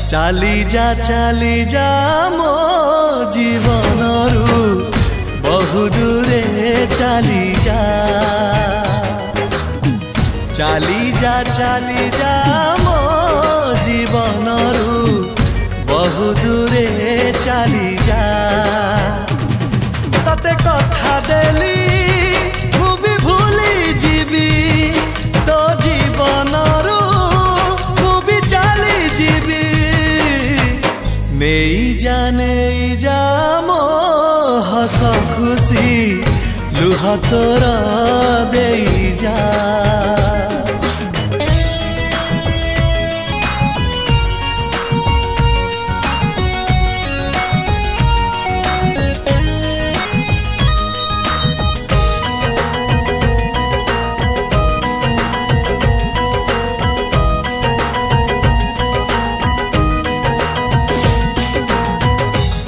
चाली जा मो जीवनरू बहु दूरे चाली जा मो जीवनरू बहु दूरे चाली जा तते कथा देली मु भी भूली जीवी तो जीवनरू मु भी चाली जीवी नहीं जा मो हस खुशी लुह तोर दे जा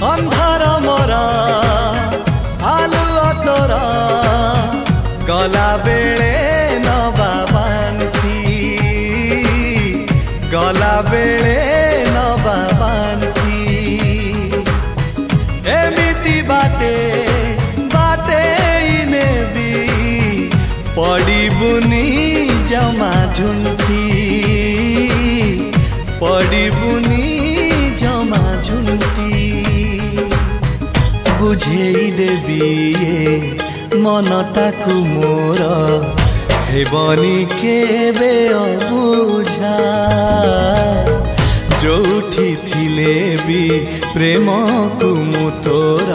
अंधार मोरा आलुआ तोरा गला बेले नबा बांटी गला बेले नबा बांटी एमिति बाटे बाटे इने भी पड़ी बुनी जमा झुंटी पड़ी बुनी जमा झुंटी बुझेई देवी मनटाकू मोर हेबनी केबे अबुझा जोठी थिले भी प्रेम को मु तोर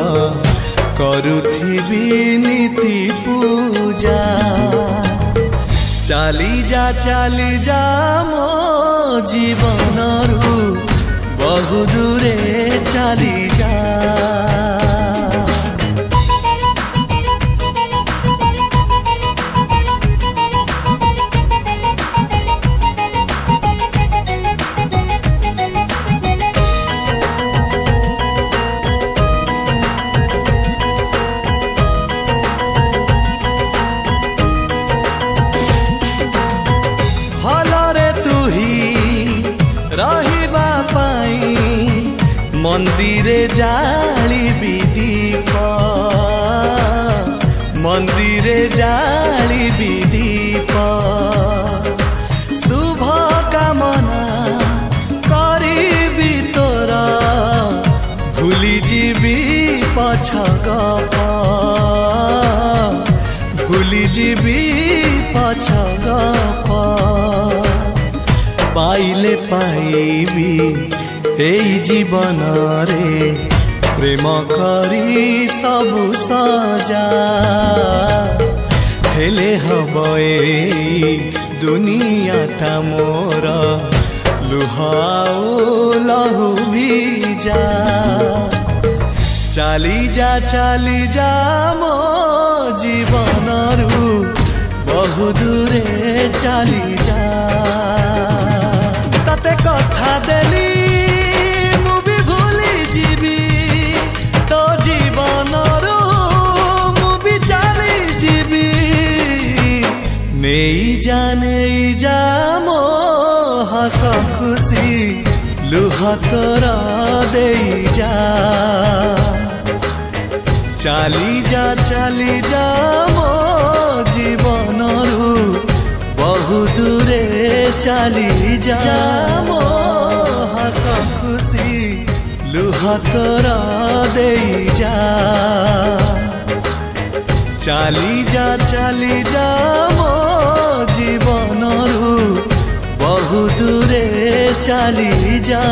करुथिबी नीति पूजा चाली जा मो जीवनरू बहु दूरे चाली जा रहिबा पाई मंदिरे जाली दीप मंदिरे जाली दीप शुभ कामना करिबी तोरा भूली जीवी पछ गप भूली जीवी पछ गप पाइले पाइबी एई जीवन रे प्रेम करी सबु सजा हेले हब एई दुनिया टा मोर लुहाओ लहु बीजा चाली जा मो जीवनरू बहु दूरे चाली जा तते कथा देली मु भी भूली जीवी तो जीवनरू मु भी चाली जीवी नहीं जा मो हस खुशी लुह तोर दे जा चाली जा मो जीवनरू बहु दूरे चाली जा मो हस खुशी लुह तोर दे जा चाली जा मो जीवनरू बहु दूरे चाली जा।